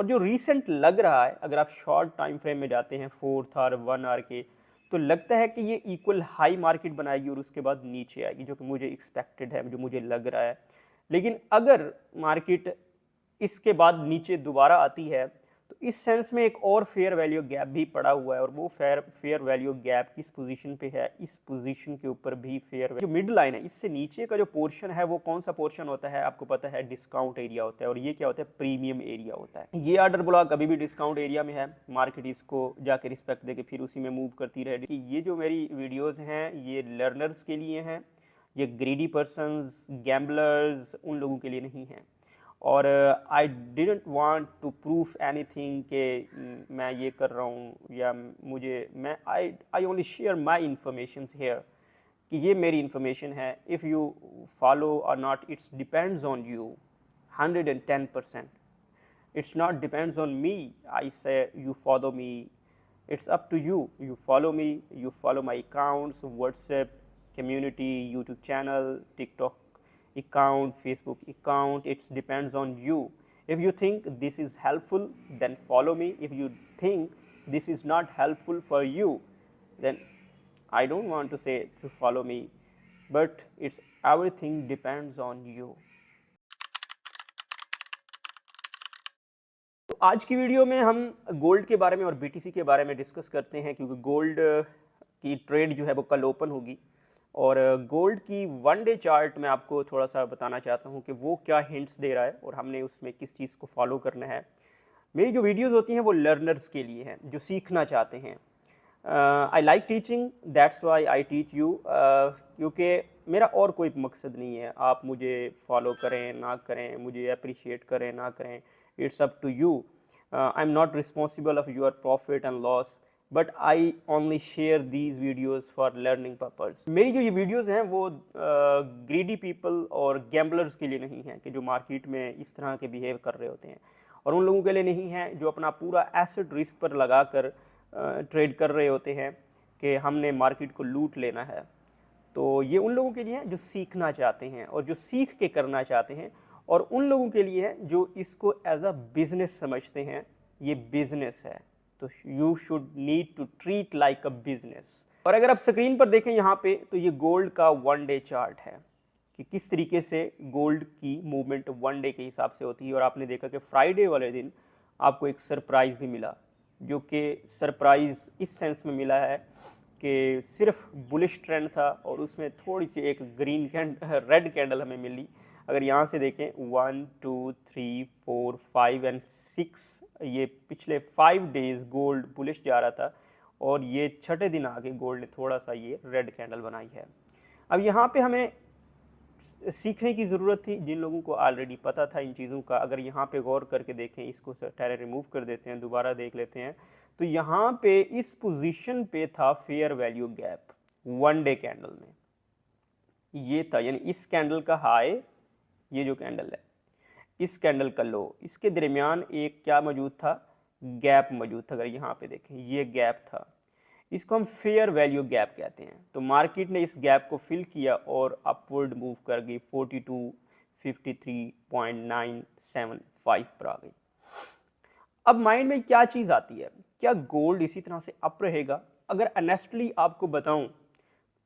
और जो रीसेंट लग रहा है, अगर आप शॉर्ट टाइम फ्रेम में जाते हैं 4 आवर 1 आवर के, तो लगता है कि ये इक्वल हाई मार्केट बनाएगी और उसके बाद नीचे आएगी, जो कि मुझे एक्सपेक्टेड है, जो मुझे लग रहा है। लेकिन अगर मार्केट इसके बाद नीचे दोबारा आती है तो इस सेंस में एक और फेयर वैल्यू गैप भी पड़ा हुआ है, और वो फेयर वैल्यू गैप किस पोजीशन पे है, इस पोजीशन के ऊपर भी फेयर जो मिड लाइन है, इससे नीचे का जो पोर्शन है वो कौन सा पोर्शन होता है, आपको पता है डिस्काउंट एरिया होता है, और ये क्या होता है, प्रीमियम एरिया होता है। ये ऑर्डर ब्लॉक अभी भी डिस्काउंट एरिया में है, मार्केट इसको जाके रिस्पेक्ट देके फिर उसी में मूव करती रहे। कि ये जो मेरी वीडियोज़ हैं ये लर्नर्स के लिए हैं, ये ग्रीडी पर्सनस, गैम्बलर्स, उन लोगों के लिए नहीं है। और I didn't want to proof anything कि मैं ये कर रहा हूँ या मुझे मैं I only share my information here कि ये मेरी इंफॉर्मेशन है। इफ़ यू फॉलो और not, it's depends on you 110%. It's not depends on me. I say you follow me. It's up to you. You follow me. You follow my accounts, WhatsApp community, YouTube channel, TikTok account, Facebook account. It depends on you. If you think this is helpful, then follow me. If you think this is not helpful for you, then I don't want to say to follow me. But it's everything depends on you. तो आज की video में हम gold के बारे में और BTC के बारे में डिस्कस करते हैं, क्योंकि गोल्ड की ट्रेड जो है वो कल ओपन होगी, और गोल्ड की 1 डे चार्ट में आपको थोड़ा सा बताना चाहता हूं कि वो क्या हिंट्स दे रहा है और हमने उसमें किस चीज़ को फॉलो करना है। मेरी जो वीडियोस होती हैं वो लर्नर्स के लिए हैं, जो सीखना चाहते हैं। I like teaching, that's why I teach you, क्योंकि मेरा और कोई मकसद नहीं है आप मुझे फॉलो करें ना करें, मुझे अप्रिशिएट करें ना करें, it's up to you. I'm not responsible of your profit and loss, but I only share these videos for learning purpose. मेरी जो ये वीडियोस हैं वो ग्रीडी पीपल और गैम्बलर्स के लिए नहीं है, कि जो मार्केट में इस तरह के बिहेव कर रहे होते हैं, और उन लोगों के लिए नहीं है जो अपना पूरा एसेट रिस्क पर लगाकर ट्रेड कर रहे होते हैं कि हमने मार्केट को लूट लेना है। तो ये उन लोगों के लिए है जो सीखना चाहते हैं और जो सीख के करना चाहते हैं, और उन लोगों के लिए है जो इसको एज अ बिजनेस समझते हैं। ये बिजनेस है, तो you should need to treat like a business. और अगर आप स्क्रीन पर देखें यहाँ पे, तो ये गोल्ड का 1 डे चार्ट है कि किस तरीके से गोल्ड की मूवमेंट 1 डे के हिसाब से होती है। और आपने देखा कि फ्राइडे वाले दिन आपको एक सरप्राइज भी मिला, जो कि सरप्राइज इस सेंस में मिला है कि सिर्फ बुलिश ट्रेंड था और उसमें थोड़ी सी एक रेड कैंडल हमें मिली। अगर यहाँ से देखें 1 2 3 4 5 एंड 6, ये पिछले 5 डेज गोल्ड बुलिश जा रहा था, और ये छठे दिन आके गोल्ड ने थोड़ा सा ये रेड कैंडल बनाई है। अब यहाँ पे हमें सीखने की ज़रूरत थी, जिन लोगों को ऑलरेडी पता था इन चीज़ों का। अगर यहाँ पे गौर करके देखें, इसको टायर रिमूव कर देते हैं, दोबारा देख लेते हैं, तो यहाँ पे इस पोजीशन पे था fair value gap 1 day candle में, ये था, यानी इस कैंडल का हाई, ये जो कैंडल है, इस कैंडल का लो, इसके दरमियान एक क्या मौजूद था, गैप मौजूद था। अगर यहाँ पे देखें, ये गैप था, इसको हम फेयर वैल्यू गैप कहते हैं। तो मार्केट ने इस गैप को फिल किया और अपवर्ड मूव कर गई 4253.975 पर आ गई। अब माइंड में क्या चीज़ आती है, क्या गोल्ड इसी तरह से अप रहेगा? अगर ऑनेस्टली आपको बताऊं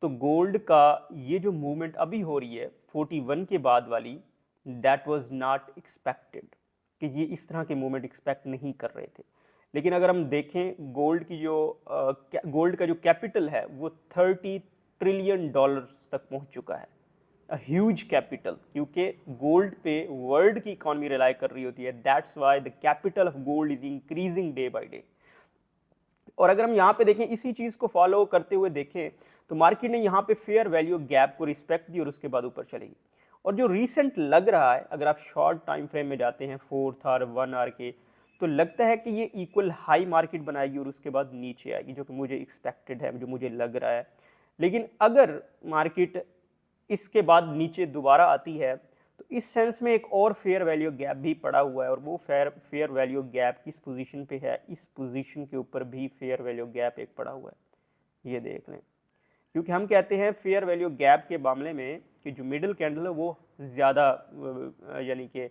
तो गोल्ड का ये जो मूवमेंट अभी हो रही है 41 के बाद वाली, दैट वाज नॉट एक्सपेक्टेड, कि ये इस तरह के मूवमेंट एक्सपेक्ट नहीं कर रहे थे। लेकिन अगर हम देखें गोल्ड की जो गोल्ड का जो कैपिटल है वो 30 ट्रिलियन डॉलर्स तक पहुंच चुका है, अ ह्यूज कैपिटल, क्योंकि गोल्ड पे वर्ल्ड की इकॉनमी रिलाई कर रही होती है। That's why the capital of gold is increasing day by day. और अगर हम यहाँ पे देखें, इसी चीज़ को फॉलो करते हुए देखें, तो मार्केट ने यहाँ पे फेयर वैल्यू गैप को रिस्पेक्ट दी और उसके बाद ऊपर चलेगी। और जो रीसेंट लग रहा है, अगर आप शॉर्ट टाइम फ्रेम में जाते हैं 4 आवर 1 आवर के, तो लगता है कि ये इक्वल हाई मार्केट बनाएगी और उसके बाद नीचे आएगी, जो कि मुझे एक्सपेक्टेड है, जो मुझे लग रहा है। लेकिन अगर मार्केट इसके बाद नीचे दोबारा आती है तो इस सेंस में एक और फेयर वैल्यू गैप भी पड़ा हुआ है, और वो फेयर वैल्यू गैप किस पोजीशन पे है, इस पोजीशन के ऊपर भी फेयर वैल्यू गैप एक पड़ा हुआ है, ये देख लें। क्योंकि हम कहते हैं फेयर वैल्यू गैप के मामले में कि जो मिडिल कैंडल है वो ज़्यादा यानी कि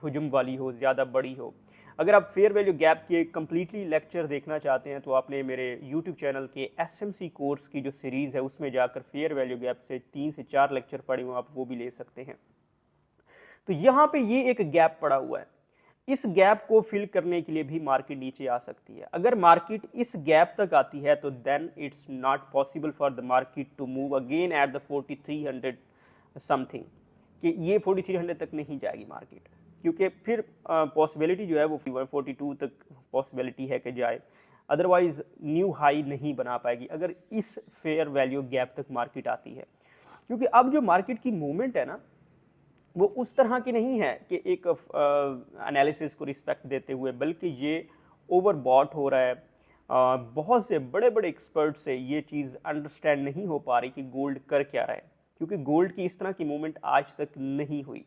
हुजूम वाली हो, ज़्यादा बड़ी हो। अगर आप फेयर वैल्यू गैप के कम्प्लीटली लेक्चर देखना चाहते हैं तो आपने मेरे यूट्यूब चैनल के SMC कोर्स की जो सीरीज़ है उसमें जाकर फेयर वैल्यू गैप से 3 से 4 लेक्चर पढ़े हुए, आप वो भी ले सकते हैं। तो यहाँ पे ये एक गैप पड़ा हुआ है, इस गैप को फिल करने के लिए भी मार्केट नीचे आ सकती है। अगर मार्केट इस गैप तक आती है तो then it's not possible for the market to move again at the 4300 something, कि ये 4300 तक नहीं जाएगी मार्केट, क्योंकि फिर पॉसिबिलिटी जो है वो 42 तक पॉसिबिलिटी है कि जाए, अदरवाइज न्यू हाई नहीं बना पाएगी अगर इस फेयर वैल्यू गैप तक मार्केट आती है। क्योंकि अब जो मार्केट की मूवमेंट है ना वो उस तरह की नहीं है कि एक एनालिसिस को रिस्पेक्ट देते हुए, बल्कि ये ओवरबॉट हो रहा है। बहुत से बड़े बड़े एक्सपर्ट से ये चीज़ अंडरस्टैंड नहीं हो पा रही कि गोल्ड कर क्या रहा है, क्योंकि गोल्ड की इस तरह की मूवमेंट आज तक नहीं हुई।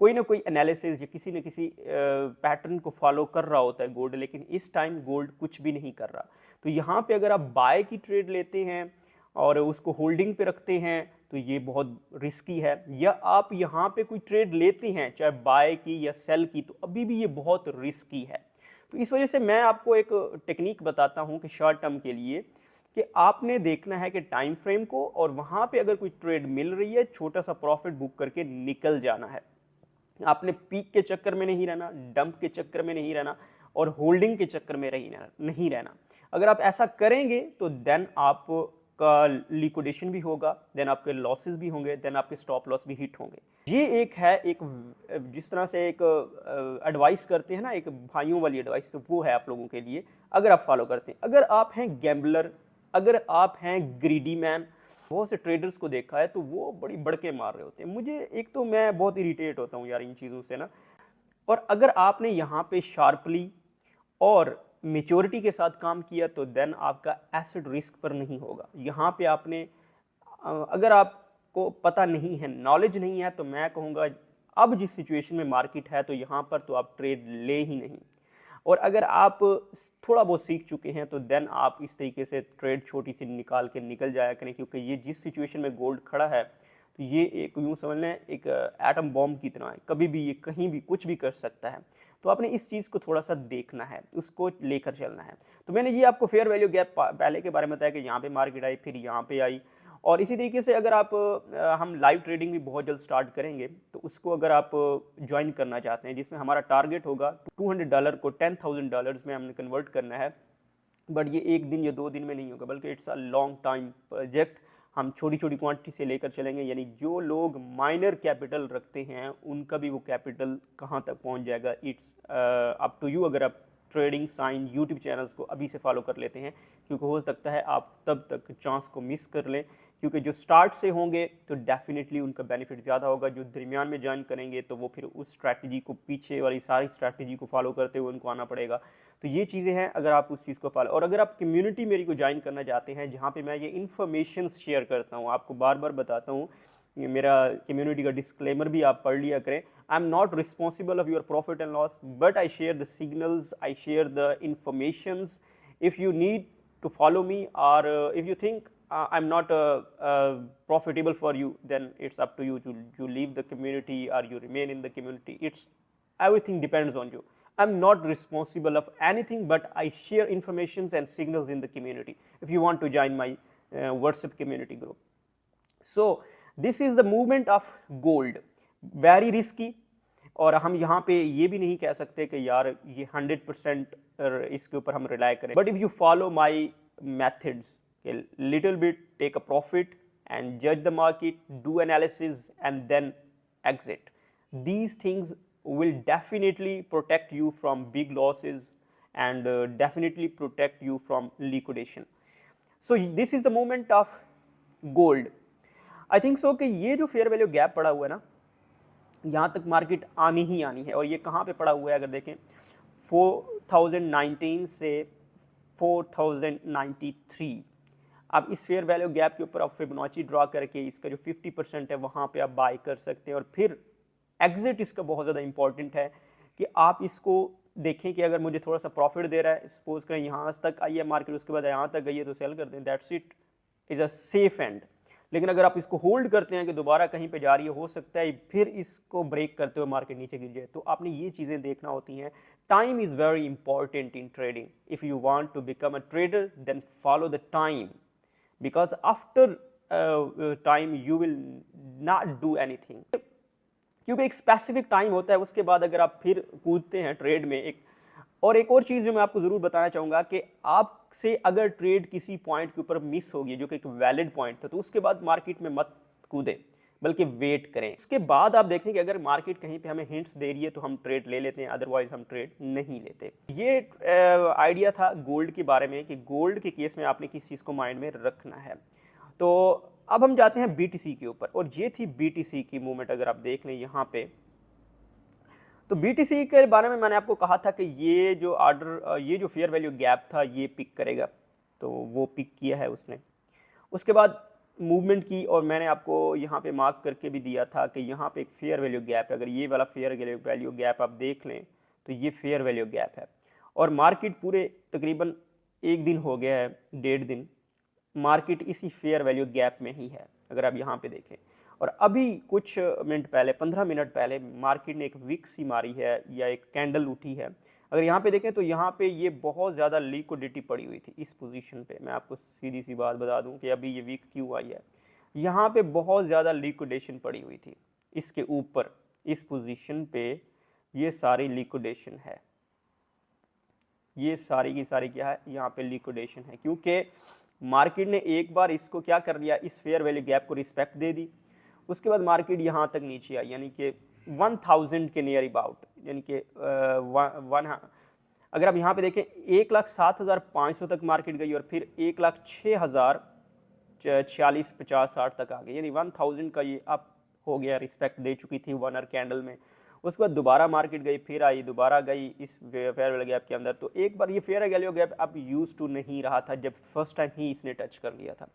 कोई ना कोई एनालिसिस या किसी न किसी पैटर्न को फॉलो कर रहा होता है गोल्ड, लेकिन इस टाइम गोल्ड कुछ भी नहीं कर रहा। तो यहाँ पे अगर आप बाय की ट्रेड लेते हैं और उसको होल्डिंग पे रखते हैं तो ये बहुत रिस्की है, या आप यहाँ पे कोई ट्रेड लेते हैं चाहे बाय की या सेल की, तो अभी भी ये बहुत रिस्की है। तो इस वजह से मैं आपको एक टेक्निक बताता हूँ कि शॉर्ट टर्म के लिए कि आपने देखना है कि टाइम फ्रेम को, और वहाँ पे अगर कोई ट्रेड मिल रही है छोटा सा प्रॉफिट बुक करके निकल जाना है। आपने पीक के चक्कर में नहीं रहना, डंप के चक्कर में नहीं रहना, और होल्डिंग के चक्कर में नहीं रहना। अगर आप ऐसा करेंगे तो देन आपका लिक्विडेशन भी होगा, देन आपके लॉसेस भी होंगे, देन आपके स्टॉप लॉस भी हिट होंगे। ये एक है, एक जिस तरह से एक एडवाइस करते हैं ना, एक भाइयों वाली एडवाइस, तो वो है आप लोगों के लिए अगर आप फॉलो करते हैं। अगर आप हैं गैम्बलर, अगर आप हैं ग्रीडी मैन, बहुत से ट्रेडर्स को देखा है तो वो बड़ी बड़के मार रहे होते हैं। मुझे एक तो मैं बहुत इरिटेट होता हूँ यार इन चीज़ों से ना। और अगर आपने यहाँ पे शार्पली और मेच्योरिटी के साथ काम किया तो देन आपका एसेट रिस्क पर नहीं होगा। यहाँ पे आपने अगर आपको पता नहीं है, नॉलेज नहीं है, तो मैं कहूँगा अब जिस सिचुएशन में मार्केट है तो यहाँ पर तो आप ट्रेड ले ही नहीं। और अगर आप थोड़ा बहुत सीख चुके हैं तो देन आप इस तरीके से ट्रेड छोटी सी निकाल के निकल जाया करें, क्योंकि ये जिस सिचुएशन में गोल्ड खड़ा है तो ये एक यूँ समझ लें एक एटम बॉम्ब की तरह है, कभी भी ये कहीं भी कुछ भी कर सकता है। तो आपने इस चीज़ को थोड़ा सा देखना है, उसको लेकर चलना है। तो मैंने ये आपको फेयर वैल्यू गैप पहले के बारे में बताया कि यहाँ पे मार्केट आई, फिर यहाँ पे आई, और इसी तरीके से अगर आप हम लाइव ट्रेडिंग भी बहुत जल्द स्टार्ट करेंगे, तो उसको अगर आप ज्वाइन करना चाहते हैं, जिसमें हमारा टारगेट होगा $200 को $10,000 में हमने कन्वर्ट करना है। बट ये एक दिन या 2 दिन में नहीं होगा, बल्कि it's a long time project. हम छोटी छोटी क्वांटिटी से लेकर चलेंगे, यानी जो लोग माइनर कैपिटल रखते हैं उनका भी वो कैपिटल कहाँ तक पहुँच जाएगा, इट्स अप टू यू। अगर आप ट्रेडिंग साइन यूट्यूब चैनल्स को अभी से फॉलो कर लेते हैं, क्योंकि हो सकता है आप तब तक चांस को मिस कर लें, क्योंकि जो स्टार्ट से होंगे तो डेफिनेटली उनका बेनिफिट ज़्यादा होगा, जो दरमियान में ज्वाइन करेंगे तो वो फिर उस स्ट्रैटेजी को, पीछे वाली सारी स्ट्रैटेजी को फॉलो करते हुए उनको आना पड़ेगा। तो ये चीज़ें हैं अगर आप उस चीज़ को फॉलो, और अगर आप कम्युनिटी मेरी को ज्वाइन करना चाहते हैं जहाँ पे मैं ये इन्फॉर्मेशन शेयर करता हूँ, आपको बार बार बताता हूँ, मेरा कम्युनिटी का डिस्क्लेमर भी आप पढ़ लिया करें। I am not responsible of your profit and loss, but I share the signals, I share the informations. If you need to follow me, or if you think I'm not profitable for you, then it's up to you to leave the community or you remain in the community. It's everything depends on you. I'm not responsible of anything, but I share informations and signals in the community if you want to join my WhatsApp community group. So this is the movement of gold, very risky। और हम यहाँ पे ये भी नहीं कह सकते कि यार ये 100% इसके ऊपर हम रिलाई करें, but if you follow my methods, little bit take a profit and जज the market, do analysis and then exit, these things will definitely protect you from big losses and definitely protect you from liquidation. So this is the moment of gold. I think so कि ये जो fair value gap पड़ा हुआ है ना, यहाँ तक market आनी ही आनी है। और ये कहाँ पे पड़ा हुआ है अगर देखें, 4019 से 4093। अब इस फेयर वैल्यू गैप के ऊपर आप फिबोनाची ड्रा करके इसका जो 50% है वहाँ पे आप बाय कर सकते हैं। और फिर एग्जिट इसका बहुत ज़्यादा इंपॉर्टेंट है कि आप इसको देखें कि अगर मुझे थोड़ा सा प्रॉफिट दे रहा है, सपोज करें यहाँ तक आई है मार्केट, उसके बाद यहाँ तक गई है तो सेल कर दें, that's it, is a safe and. लेकिन अगर आप इसको होल्ड करते हैं कि दोबारा कहीं पे जा रही है, हो सकता है फिर इसको ब्रेक करते हुए मार्केट नीचे गिर जाए, तो आपने ये चीज़ें देखना होती हैं। Time is very important in trading. If you want to become a trader, then follow the time, because after time you will not do anything. क्योंकि एक स्पेसिफिक टाइम होता है, उसके बाद अगर आप फिर कूदते हैं ट्रेड में। एक और चीज़ जो मैं आपको ज़रूर बताना चाहूँगा कि आपसे अगर ट्रेड किसी पॉइंट के ऊपर मिस होगी जो कि एक वैलिड पॉइंट था, तो उसके बाद मार्केट में मत कूदें, बल्कि वेट करें। उसके बाद आप देखें कि अगर मार्केट कहीं पे हमें हिंट्स दे रही है तो हम ट्रेड ले लेते हैं, अदरवाइज हम ट्रेड नहीं लेते। ये आइडिया था गोल्ड के बारे में कि गोल्ड के केस में आपने किस चीज़ को माइंड में रखना है। तो अब हम जाते हैं बीटीसी के ऊपर, और ये थी बीटीसी की मूवमेंट। अगर आप देख लें यहाँ पे, तो बीटीसी के बारे में मैंने आपको कहा था कि ये जो ऑर्डर, ये जो फेयर वैल्यू गैप था ये पिक करेगा, तो वो पिक किया है उसने। उसके बाद मूवमेंट की, और मैंने आपको यहाँ पे मार्क करके भी दिया था कि यहाँ पे एक फेयर वैल्यू गैप है। अगर ये वाला फेयर वैल्यू गैप आप देख लें तो ये फेयर वैल्यू गैप है, और मार्केट पूरे तकरीबन 1 दिन हो गया है, 1.5 दिन मार्केट इसी फेयर वैल्यू गैप में ही है, अगर आप यहाँ पे देखें। और अभी कुछ मिनट पहले, 15 मिनट पहले, मार्केट ने एक विक सी मारी है या एक कैंडल उठी है। अगर यहाँ पे देखें तो यहाँ पे ये बहुत ज़्यादा लिक्विडिटी पड़ी हुई थी इस पोजीशन पे। मैं आपको सीधी सी बात बता दूं कि अभी ये वीक क्यों आई है। यहाँ पे बहुत ज़्यादा लिक्विडेशन पड़ी हुई थी इसके ऊपर, इस पोजीशन पे ये सारी लिक्विडेशन है, ये सारी की सारी क्या है, यहाँ पे लिक्विडेशन है, क्योंकि मार्केट ने एक बार इसको क्या कर लिया, इस फेयर वैल्यू गैप को रिस्पेक्ट दे दी। उसके बाद मार्केट यहाँ तक नीचे आई, यानी कि 1000 के नियर अबाउट, यानी कि अगर आप यहाँ पे देखें 1,07,500 तक मार्केट गई, और फिर 1,06,040-50-60 तक आ गई, यानी 1000 का ये अप हो गया, रिस्पेक्ट दे चुकी थी 1 आवर कैंडल में। उसके बाद दोबारा मार्केट गई, फिर आई, दोबारा गई इस फेयर वैल्यू गैप के अंदर। तो एक बार ये फेयर वैल्यू गैप अब यूज टू नहीं रहा था जब फर्स्ट टाइम ही इसने टच कर लिया था।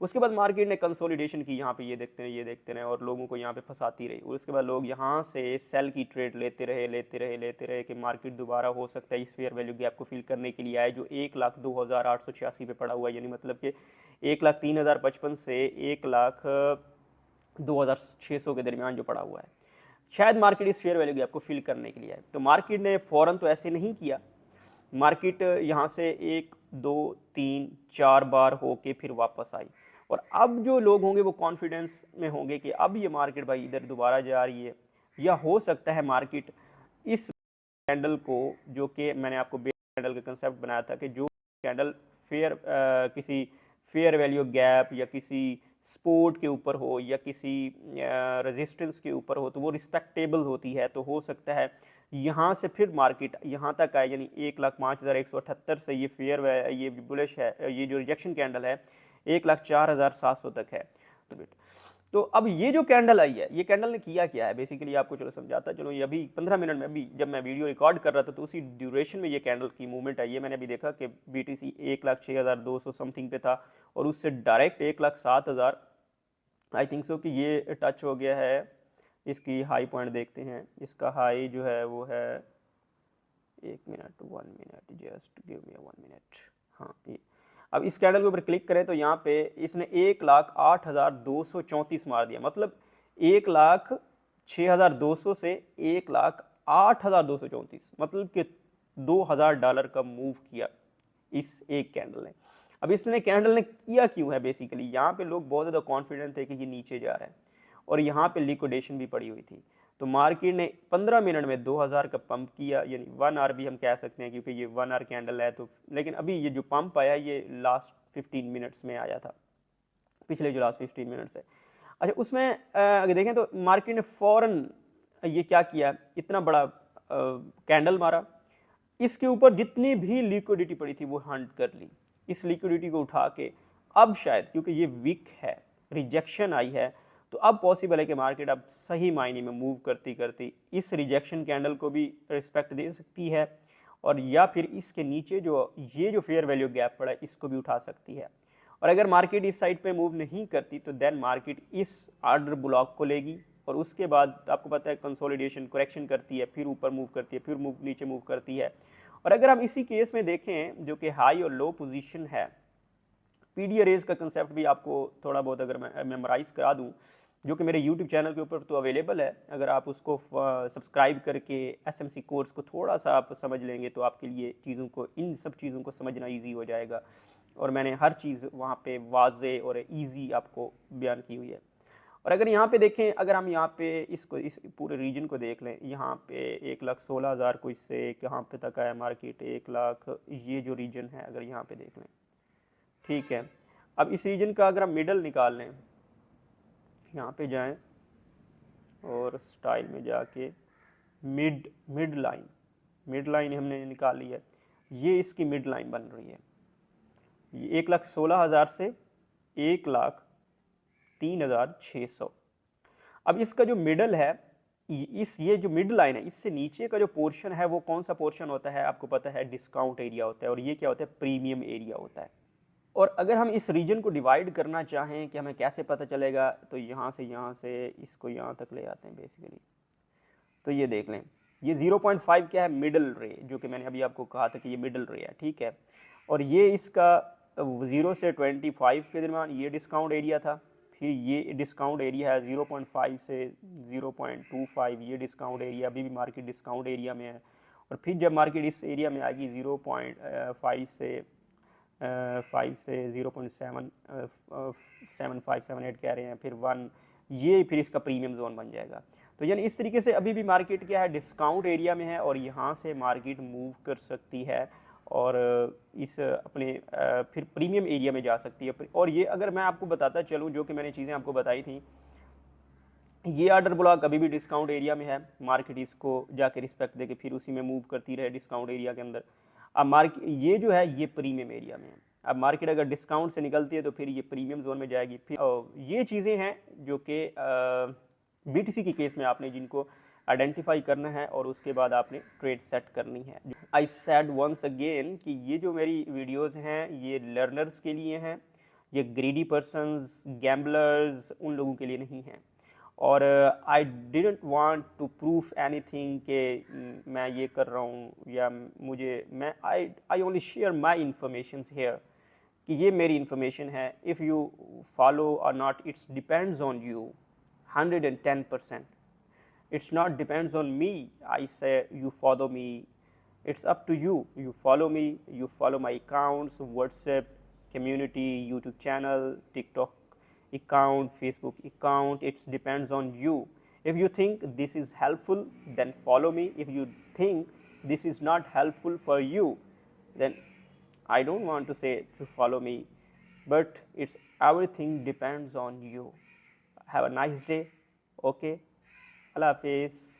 उसके बाद मार्केट ने कंसोलिडेशन की, यहाँ पे ये देखते रहे, ये देखते रहे, और लोगों को यहाँ पे फंसाती रही। उसके बाद लोग यहाँ से सेल की ट्रेड लेते रहे कि मार्केट दोबारा हो सकता है इस फेयर वैल्यू गैप को फिल करने के लिए आए, जो 1,02,886 पे पड़ा हुआ है, यानी मतलब कि 1,03,055 से 1,02,600 के दरमियान जो पड़ा हुआ है, शायद मार्केट इस फेयर वैल्यू गैप को फिल करने के लिए आए। तो मार्केट ने फ़ौरन तो ऐसे नहीं किया, मार्केट यहाँ से 1, 2, 3, 4 बार होके फिर वापस आई। और अब जो लोग होंगे वो कॉन्फिडेंस में होंगे कि अब ये मार्केट भाई इधर दोबारा जा रही है, या हो सकता है मार्केट इस कैंडल को, जो कि मैंने आपको बेयर कैंडल का कंसेप्ट बनाया था कि जो कैंडल किसी फेयर वैल्यू गैप या किसी सपोर्ट के ऊपर हो या किसी रेजिस्टेंस के ऊपर हो, तो वो रिस्पेक्टेबल होती है। तो हो सकता है यहाँ से फिर मार्केट यहाँ तक आए, यानी 1,05,178 से ये ये बुलिश है, ये जो रिजेक्शन कैंडल है 1,04,700 तक है। तो अब ये जो कैंडल आई है, ये कैंडल ने किया क्या है बेसिकली, आपको चलो समझाता। चलो ये अभी 15 मिनट में, अभी जब मैं वीडियो रिकॉर्ड कर रहा था तो उसी ड्यूरेशन में ये कैंडल की मूवमेंट आई है। मैंने अभी देखा कि बीटीसी 1,06,200 समथिंग पे था, और उससे डायरेक्ट 1,07,000 आई थिंक सो कि ये टच हो गया है। इसकी हाई पॉइंट देखते हैं, इसका हाई जो है वो है 1 minute 1 minute, just give me 1 minute. हाँ, ये अब इस कैंडल के ऊपर क्लिक करें तो यहाँ पे इसने 1,08,234 मार दिया, मतलब 1,06,200 से 1,08,234, मतलब कि $2,000 का मूव किया इस एक कैंडल ने। अब इसने कैंडल ने किया क्यों है बेसिकली, यहाँ पे लोग बहुत ज़्यादा कॉन्फिडेंट थे कि ये नीचे जा रहा है, और यहाँ पे लिक्विडेशन भी पड़ी हुई थी। तो मार्केट ने 15 मिनट में 2000 का पंप किया, यानी 1 आवर भी हम कह सकते हैं, क्योंकि ये 1 आवर कैंडल है। तो लेकिन अभी ये जो पंप आया ये लास्ट 15 मिनट्स में आया था, पिछले जो लास्ट 15 मिनट्स है। अच्छा, उसमें अगर देखें तो मार्केट ने फ़ौरन ये क्या किया, इतना बड़ा कैंडल मारा, इसके ऊपर जितनी भी लिक्विडिटी पड़ी थी वो हंट कर ली। इस लिक्विडिटी को उठा के अब शायद, क्योंकि ये वीक है, रिजेक्शन आई है, तो अब पॉसिबल है कि मार्केट अब सही मायने में मूव करती करती इस रिजेक्शन कैंडल को भी रिस्पेक्ट दे सकती है, और या फिर इसके नीचे ये जो फेयर वैल्यू गैप पड़ा है इसको भी उठा सकती है। और अगर मार्केट इस साइड पे मूव नहीं करती तो देन मार्केट इस ऑर्डर ब्लॉक को लेगी, और उसके बाद आपको पता है कंसोलिडेशन करेक्शन करती है, फिर ऊपर मूव करती है, फिर नीचे मूव करती है। और अगर हम इसी केस में देखें जो कि हाई और लो पोजीशन है, पीडी अरेज का कंसेप्ट भी आपको थोड़ा बहुत अगर मैं मेमोराइज करा दूं जो कि मेरे YouTube चैनल के ऊपर तो अवेलेबल है। अगर आप उसको सब्सक्राइब करके SMC कोर्स को थोड़ा सा आप समझ लेंगे तो आपके लिए चीज़ों को, इन सब चीज़ों को समझना ईजी हो जाएगा। और मैंने हर चीज़ वहाँ पे वाज़े और ईजी आपको बयान की हुई है। और अगर यहाँ पे देखें, अगर हम यहाँ पे इसको, इस पूरे रीजन को देख लें, यहाँ पे 1,16,000 को इससे यहाँ पे तक आया मार्केट, 1 लाख, ये जो रीजन है अगर यहाँ पे देख लें, ठीक है। अब इस रीजन का अगर हम मिडल निकाल लें, यहाँ पे जाएं और स्टाइल में जाके मिड लाइन हमने निकाल ली है। ये इसकी मिड लाइन बन रही है, ये 1,16,000 से 1,03,600। अब इसका जो मिडल है, ये जो मिड लाइन है, इससे नीचे का जो पोर्शन है वो कौन सा पोर्शन होता है, आपको पता है डिस्काउंट एरिया होता है, और ये क्या होता है, प्रीमियम एरिया होता है। और अगर हम इस रीजन को डिवाइड करना चाहें कि हमें कैसे पता चलेगा, तो यहाँ से इसको यहाँ तक ले आते हैं बेसिकली। तो ये देख लें, ये 0.5 क्या है, मिडल रे, जो कि मैंने अभी आपको कहा था कि ये मिडल रे है, ठीक है। और ये इसका 0 से 25 के दरमियान ये डिस्काउंट एरिया था। फिर ये डिस्काउंट एरिया है 0.5 से 0.25, ये डिस्काउंट एरिया, अभी भी मार्केट डिस्काउंट एरिया में है। और फिर जब मार्केट इस एरिया में आएगी 0.5 से 0.7578 कह रहे हैं, फिर 1, ये फिर इसका प्रीमियम जोन बन जाएगा। तो यानी इस तरीके से अभी भी मार्केट क्या है, डिस्काउंट एरिया में है, और यहाँ से मार्केट मूव कर सकती है और इस अपने फिर प्रीमियम एरिया में जा सकती है। और ये अगर मैं आपको बताता चलूँ, जो कि मैंने चीज़ें आपको बताई थी, ये ऑर्डर ब्लॉक अभी भी डिस्काउंट एरिया में है, मार्केट इसको जाके रिस्पेक्ट देके फिर उसी में मूव करती रहे डिस्काउंट एरिया के अंदर। अब मार्केट ये जो है ये प्रीमियम एरिया में है। अब मार्केट अगर डिस्काउंट से निकलती है तो फिर ये प्रीमियम जोन में जाएगी। फिर ये चीज़ें हैं जो कि BTC के केस में आपने जिनको आइडेंटिफाई करना है और उसके बाद आपने ट्रेड सेट करनी है। आई सेड वंस अगेन कि ये जो मेरी वीडियोस हैं ये लर्नर्स के लिए हैं, ये ग्रीडी पर्सन्स, गैम्बलर्स, उन लोगों के लिए नहीं हैं। और I didn't want to proof anything कि मैं ये कर रहा हूँ या I only share my information here, कि ये मेरी इन्फॉर्मेशन है। इफ़ यू फॉलो और not, it's depends on you 110%. It's not depends on me. I say you follow me. It's up to you. You follow me. You follow my accounts, WhatsApp community, YouTube channel, TikTok account, Facebook account. It depends on you. If you think this is helpful, then follow me. If you think this is not helpful for you, then I don't want to say to follow me. But it's everything depends on you. Have a nice day. Okay. Allah Hafiz.